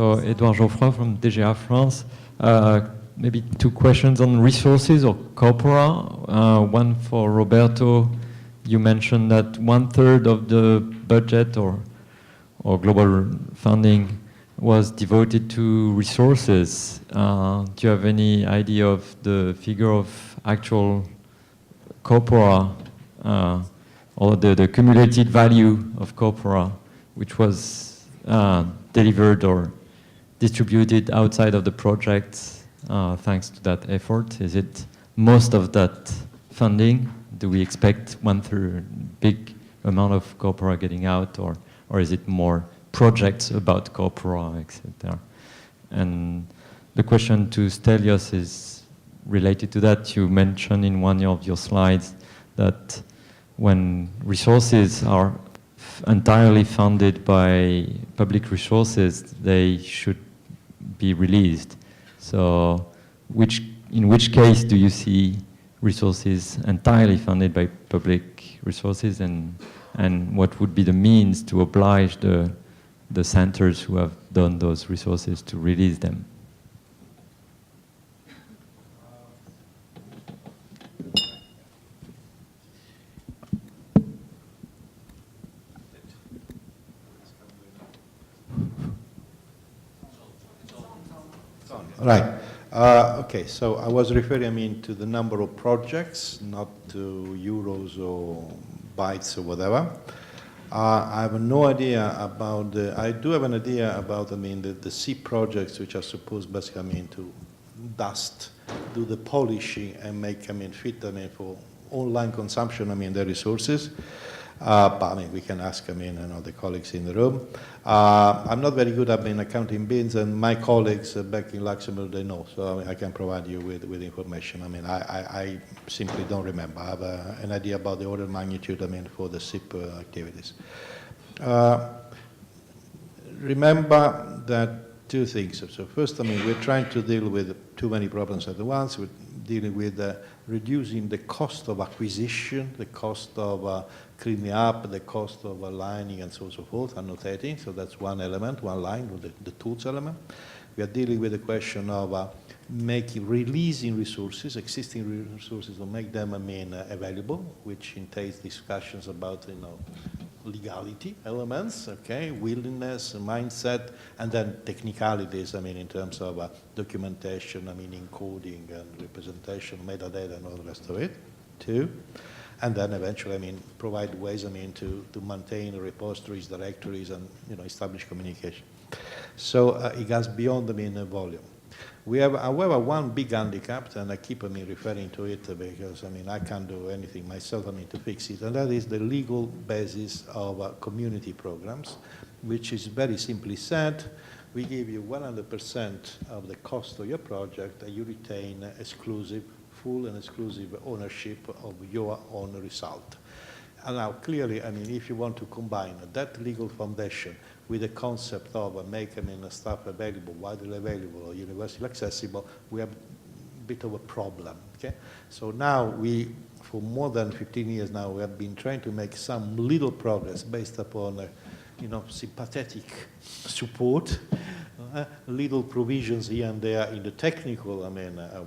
So Edouard Geoffroy from DGA France. Maybe two questions on resources or corpora. One for Roberto. You mentioned that 1/3 of the budget or global funding was devoted to resources. Do you have any idea of the figure of actual corpora or the cumulated value of corpora which was delivered or distributed outside of the project thanks to that effort? Is it most of that funding? Do we expect 1/3 big amount of corpora getting out, or is it more projects about corpora, etc.? And the question to Stelios is related to that. You mentioned in one of your slides that when resources are entirely funded by public resources, they should be released. So in which case do you see resources entirely funded by public resources, and what would be the means to oblige the centers who have done those resources to release them? Right. Okay, so I was referring, to the number of projects, not to euros or bytes or whatever. I have no idea about I do have an idea about, the C projects, which are supposed basically, to do the polishing and make, fit, for online consumption, the resources. But we can ask, the colleagues in the room. I'm not very good at accounting bins, and my colleagues back in Luxembourg, they know, so I can provide you with information. I simply don't remember. I have an idea about the order of magnitude, for the SIP activities. Remember that two things. So first, we're trying to deal with too many problems at once. We're dealing with reducing the cost of acquisition, the cost of cleaning up, the cost of aligning, and so on and so forth, annotating. So that's one element, one line, the tools element. We are dealing with the question of releasing resources, existing resources, to make them, available, which entails discussions about, legality elements, okay, willingness, mindset, and then technicalities, in terms of documentation, encoding and representation, metadata, and all the rest of it, too. And then eventually, provide ways, to maintain repositories, directories, and, establish communication. So it goes beyond, the volume. We have, however, one big handicap, and I keep, referring to it because, I can't do anything myself, to fix it, and that is the legal basis of community programs, which is very simply said, we give you 100% of the cost of your project, and you retain full and exclusive ownership of your own result. And now, clearly, if you want to combine that legal foundation with the concept of making stuff available, widely available, or universally accessible, we have a bit of a problem, okay? So now for more than 15 years now, we have been trying to make some little progress based upon, sympathetic support, little provisions here and there in the technical,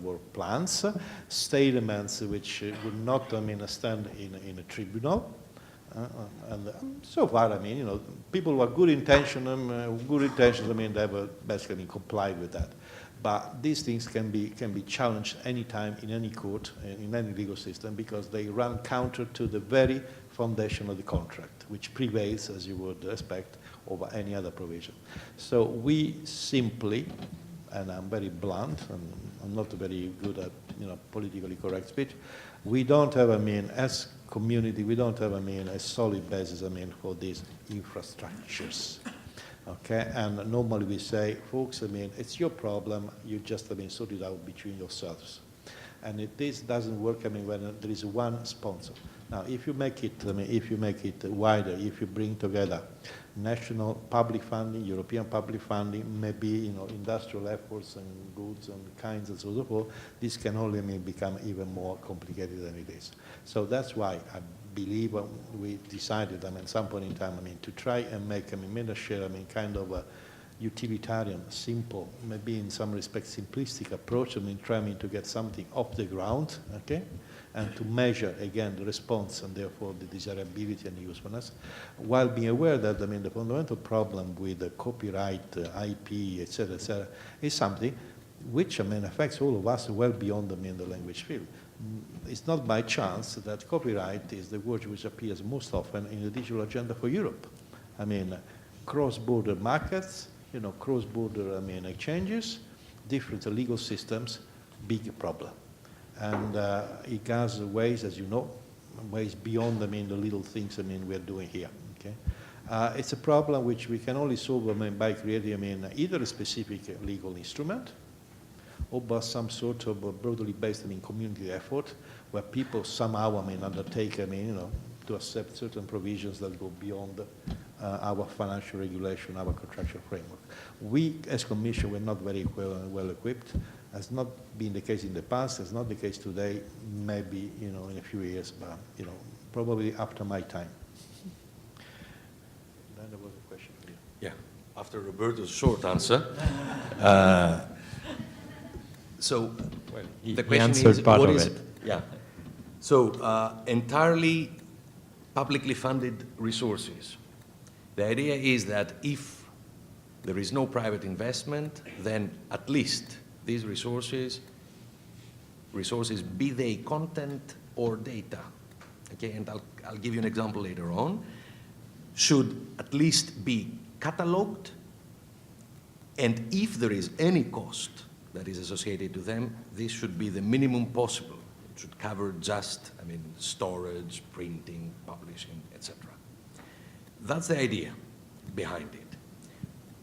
work plans, statements which would not, stand in a tribunal. And so far, people who are good intentions, they have basically complied with that. But these things can be challenged anytime in any court, in any legal system, because they run counter to the very foundation of the contract, which prevails, as you would expect, over any other provision. So we simply, and I'm very blunt, and I'm not very good at politically correct speech, we don't have, as community, we don't have, a solid basis, for these infrastructures. Okay, and normally we say, folks, it's your problem, you just, sort it out between yourselves. And this doesn't work, when there is one sponsor. Now, if you make it wider, if you bring together national public funding, European public funding, maybe, industrial efforts and goods and kinds and so on and so forth, this can only, become even more complicated than it is. So that's why I believe we decided, at some point in time, to try and make, share, kind of a utilitarian, simple, maybe in some respects simplistic approach, trying to get something off the ground, okay, and to measure again the response and therefore the desirability and usefulness, while being aware that the fundamental problem with the copyright, IP, etc., is something which affects all of us well beyond the language field. It's not by chance that copyright is the word which appears most often in the digital agenda for Europe. Cross-border markets, cross-border exchanges, different legal systems, big problem. And it has ways, as you know, ways beyond the little things we're doing here. Okay, it's a problem which we can only solve by creating either a specific legal instrument or by some sort of broadly based community effort where people somehow undertake to accept certain provisions that go beyond our financial regulation, our contractual framework. We, as Commission, we're not very well equipped. Has not been the case in the past, it's not the case today, maybe, in a few years, but, probably after my time. Then there was a question for you. Yeah, after Roberto's short answer. So well, the question is, what is it? Yeah. So entirely publicly funded resources. The idea is that if there is no private investment, then at least these resources, be they content or data, okay, and I'll give you an example later on, should at least be cataloged, and if there is any cost that is associated to them, this should be the minimum possible. It should cover just, storage, printing, publishing, etc. That's the idea behind it.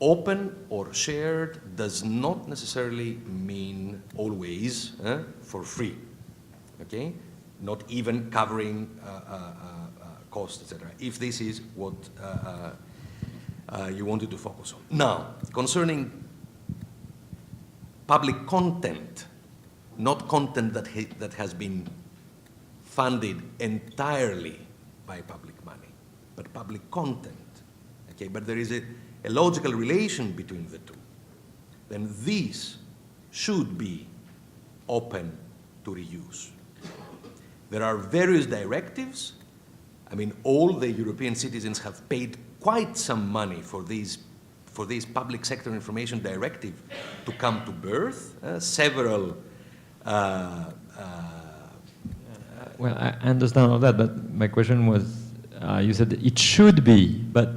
Open or shared does not necessarily mean always for free, okay? Not even covering costs, etc. If this is what you wanted to focus on. Now, concerning public content, not content that has been funded entirely by public money, but public content, okay? But there is a logical relation between the two, then these should be open to reuse. There are various directives. All the European citizens have paid quite some money for this public sector information directive to come to birth. Several well, I understand all that, but my question was, you said it should be, but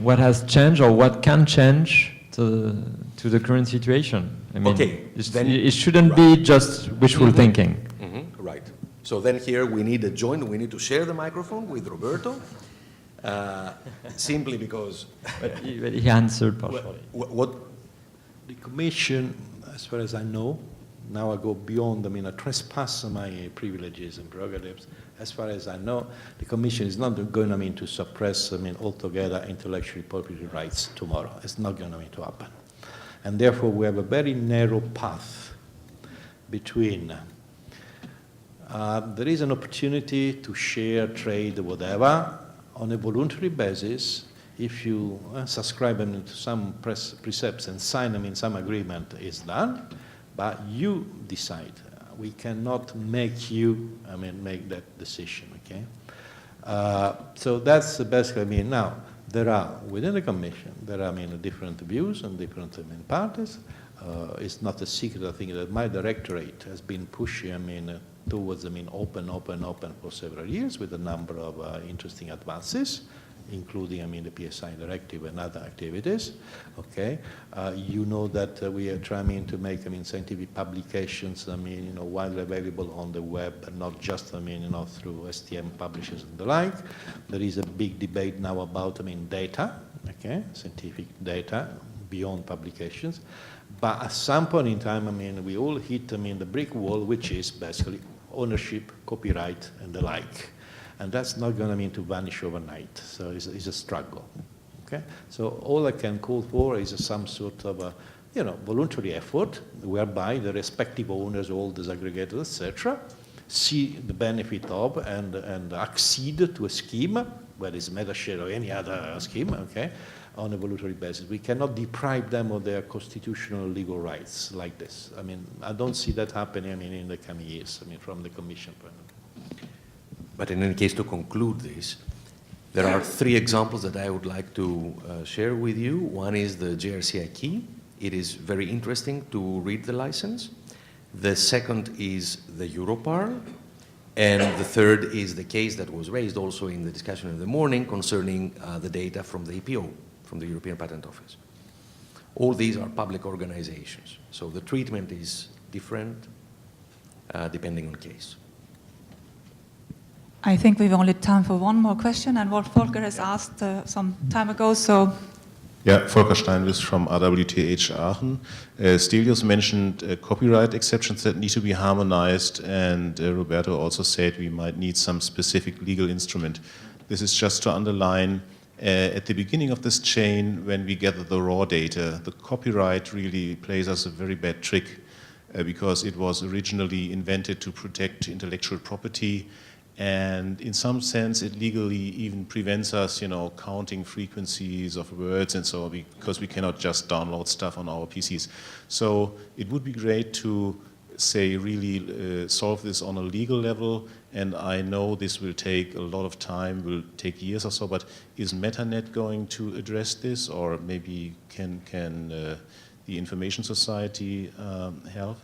what has changed or what can change to the current situation? Okay, it shouldn't be just wishful thinking. Mm-hmm. Right. So then here we need we need to share the microphone with Roberto, simply because... But he answered partially. What? The Commission, as far as I know, now I go beyond, I trespass my privileges and prerogatives. As far as I know, the Commission is not going to suppress, altogether intellectual property rights tomorrow. It's not going to happen. And therefore, we have a very narrow path between there is an opportunity to share, trade, whatever, on a voluntary basis. If you subscribe to some precepts and sign some agreement, is done. But you decide. We cannot make you, make that decision, okay? So that's basically, now, there are, within the Commission, there are, different views and different parties. It's not a secret, I think, that my Directorate has been pushing, towards, open for several years with a number of interesting advances, including, the PSI directive and other activities, okay? You know that we are trying to make, scientific publications, widely available on the web, and not just, through ESTeam publishers and the like. There is a big debate now about, data, okay? Scientific data beyond publications. But at some point in time, we all hit, the brick wall, which is basically ownership, copyright, and the like. And that's not going to vanish overnight. So it's a struggle. Okay. So all I can call for is some sort of voluntary effort whereby the respective owners, all the aggregators, etc., see the benefit of and accede to a scheme, whether it's MetaShare or any other scheme, okay, on a voluntary basis. We cannot deprive them of their constitutional legal rights like this. I mean, I don't see that happening, I mean, in the coming years, I mean, from the Commission point of view. But in any case, to conclude this, there are 3 examples that I would like to share with you. One is the JRCI key. It is very interesting to read the license. The second is the Europar. And the third is the case that was raised also in the discussion in the morning concerning the data from the EPO, from the European Patent Office. All these are public organizations. So the treatment is different depending on case. I think we've only time for one more question, and what Volker has asked some time ago, so... Yeah, Volker Steinwitz from RWTH Aachen. Stelios mentioned copyright exceptions that need to be harmonized, and Roberto also said we might need some specific legal instrument. This is just to underline, at the beginning of this chain, when we gather the raw data, the copyright really plays us a very bad trick because it was originally invented to protect intellectual property. And in some sense, it legally even prevents us, counting frequencies of words and so on, because we cannot just download stuff on our PCs. So it would be great to, say, really solve this on a legal level. And I know this will take a lot of time, will take years or so, but is MetaNet going to address this? Or maybe can the Information Society help?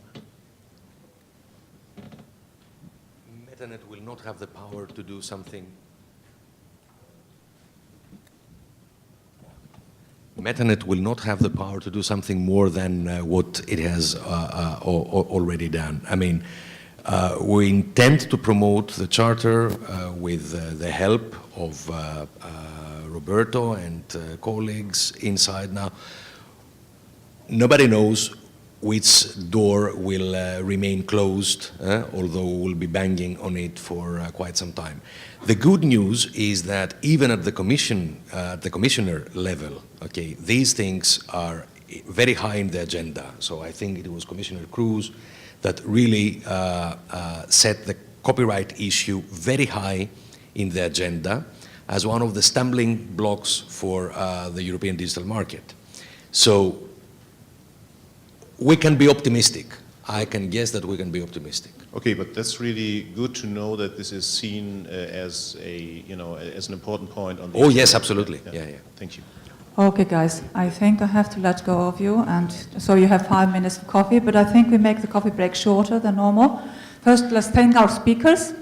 MetaNet will not have the power to do something. MetaNet will not have the power to do something more than what it has already done. I mean, we intend to promote the charter with the help of Roberto and colleagues inside. Now, nobody knows which door will remain closed, although we'll be banging on it for quite some time. The good news is that even at the commissioner level, okay, these things are very high in the agenda. So I think it was Commissioner Cruz that really set the copyright issue very high in the agenda as one of the stumbling blocks for the European digital market. So we can be optimistic. I can guess that we can be optimistic. Okay, but that's really good to know that this is seen as as an important point on the Oh, yes, absolutely. Yeah. Thank you. Okay, guys, I think I have to let go of you, and so you have 5 minutes for coffee, but I think we make the coffee break shorter than normal. First, let's thank our speakers.